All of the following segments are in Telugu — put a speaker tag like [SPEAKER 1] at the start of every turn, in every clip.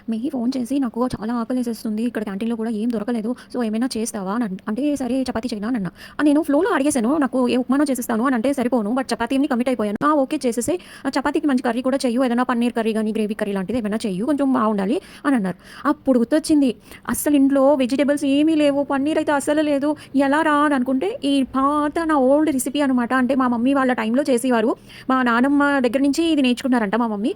[SPEAKER 1] మెహి ఫోన్ చేసి నాకు చాలా ఆకలేసేస్తుంది. ఇక్కడ క్యాంటీన్‌లో కూడా ఏం దొరకలేదు. సో, ఏమైనా చేస్తావా అంటే సరే చపాతీ చేయనా అని అన్నా. నేను ఫ్లోలో అడిగేసాను. నాకు ఏ ఉప్మానో చేసిస్తాను అని అంటే సరిపోను. బట్ చపాతీని కమిట్ అయిపోయాను. ఓకే చేసేసేయి. చపాతీకి మంచి కర్రీ కూడా చెయ్యు. ఏదైనా పన్నీర్ కర్రీ గానీ, గ్రేవీ కర్రీ లాంటిది ఏమైనా చెయ్యు. కొంచెం బావుండాలి అని అన్నారు. అప్పుడు గుర్తొచ్చింది. అస్సలు ఇంట్లో వెజిటబుల్స్ ఏమీ లేవు. పన్నీర్ అయితే అస్సలు లేదు. ఎలా రా అని అనుకుంటే ఈ పాత నా ఓల్డ్ రెసిపీ అనమాట. అంటే మా మమ్మీ వాళ్ళ టైంలో చేసేవారు. మా నానమ్మ దగ్గర నుంచి ఇది నేర్చుకున్నారంట మా మమ్మీ.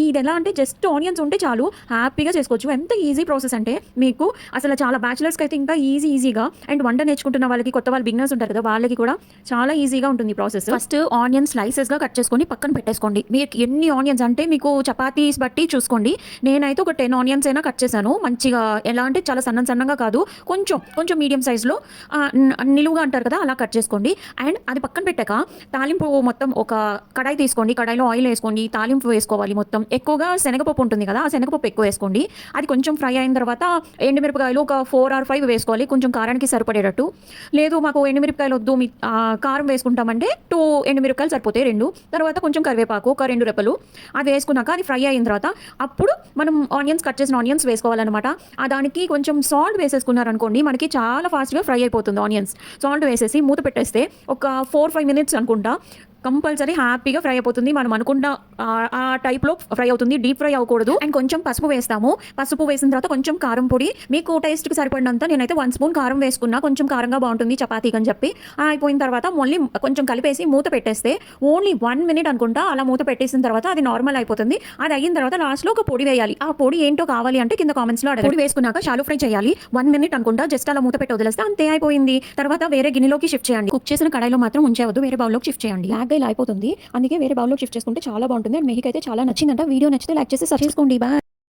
[SPEAKER 1] ఇదెలా అంటే జస్ట్ ఆనియన్స్ ఉంటే చాలు హ్యాపీగా చేసుకోవచ్చు. ఎంత ఈజీ ప్రాసెస్ అంటే మీకు అసలు చాలా బ్యాచిలర్స్‌కి అయితే ఇంకా ఈజీగా అండ్ వంట నేర్చుకుంటున్న వాళ్ళకి కొత్త వాళ్ళు బిగినర్స్ ఉంటారు కదా! వాళ్ళకి కూడా చాలా ఈజీగా ఉంటుంది ఈ ప్రాసెస్. ఫస్ట్ ఆనియన్ స్లైసెస్‌గా కట్ చేసుకొని పక్కన పెట్టేసుకోండి. మీకు ఎన్ని ఆనియన్స్ అంటే మీకు చపాతీస్ బట్టి చూసుకోండి. నేనైతే ఒక 10 ఆనియన్స్ అయినా కట్ చేశాను. మంచిగా ఎలా అంటే చాలా సన్నంగా కాదు. కొంచెం మీడియం సైజ్‌లో నిలువుగా అంటారు కదా! అలా కట్ చేసుకోండి. అండ్ అది పక్కన పెట్టాక తాలింపు మొత్తం ఒక కడాయి తీసుకోండి. కడాయిలో ఆయిల్ వేసుకోండి. తాలింపు వేసుకోవాలి మొత్తం. ఎక్కువగా శనగపప్పు ఉంటుంది కదా! ఆ శనగపప్పు ఎక్కువ వేసుకోండి. అది కొంచెం ఫ్రై అయిన తర్వాత ఎండుమిరపకాయలు ఒక 4 ఆర్ 5 వేసుకోవాలి. కొంచెం కారానికి సరిపడేటట్టు. లేదు మాకు ఎండుమిరపకాయలు వద్దు కారం వేసుకుంటామంటే 2 ఎండుమిరపకాయలు సరిపోతాయి 2. తర్వాత కొంచెం కరివేపాకు ఒక 2 రెప్పలు. అది వేసుకున్నాక అది ఫ్రై అయిన తర్వాత అప్పుడు మనం కట్ చేసిన ఆనియన్స్ వేసుకోవాలన్నమాట. దానికి కొంచెం సాల్ట్ వేసేసుకున్నారనుకోండి మనకి చాలా ఫాస్ట్‌గా ఫ్రై అయిపోతుంది ఆనియన్స్. సాల్ట్ వేసేసి మూత పెట్టేస్తే ఒక 4, 5 మినిట్స్ అనుకుంటా కంపల్సరీ హ్యాపీగా ఫ్రై అయిపోతుంది. మనం అనుకున్న ఆ టైప్‌లో ఫ్రై అవుతుంది. డీప్ ఫ్రై అవ్వకూడదు. అండ్ కొంచెం పసుపు వేస్తాము. పసుపు వేసిన తర్వాత కొంచెం కారం పొడి మీకు టేస్ట్‌కి సరిపడినంత నేనైతే 1 స్పూన్ కారం వేసుకున్నా. కొంచెం కారంగా బావుంటుంది చపాతీకి అని చెప్పి. అయిపోయిన తర్వాత మళ్ళీ కొంచెం కలిపేసి మూత పెట్టేస్తే ఓన్లీ 1 మినిట్ అనుకుంటా అలా మూత పెట్టేసిన తర్వాత అది నార్మల్ అయిపోతుంది. అది అయిన తర్వాత లాస్ట్‌లో ఒక పొడి వేయాలి. ఆ పొడి ఏంటో కావాలి అంటే కింద కామెంట్స్‌లో అడగండి. పొడి వేసుకున్నాక షాలో ఫ్రై చేయాలి. 1 మినిట్ అనుకుంటా జస్ట్ అలా మూత పెట్టి వదిలేస్తే అంతే అయిపోయింది. తర్వాత వేరే గిన్నెలోకి షిఫ్ట్ చేయండి. కుక్ చేసిన కడాయిలో మాత్రం ఉంచేవద్దు. వేరే బౌల్‌లోకి షిఫ్ట్ చేయండి. ఇలా అయిపోతుంది. అందుకే వేరే బౌల్‌లోకి షిఫ్ట్ చేసుకుంటే చాలా బాగుంటుంది. అండ్ మెహికైతే చాలా నచ్చిందంట. వీడియో నచ్చితే లైక్ చేసి సబ్స్క్రైబ్ చేసుకోండి. బాయ్.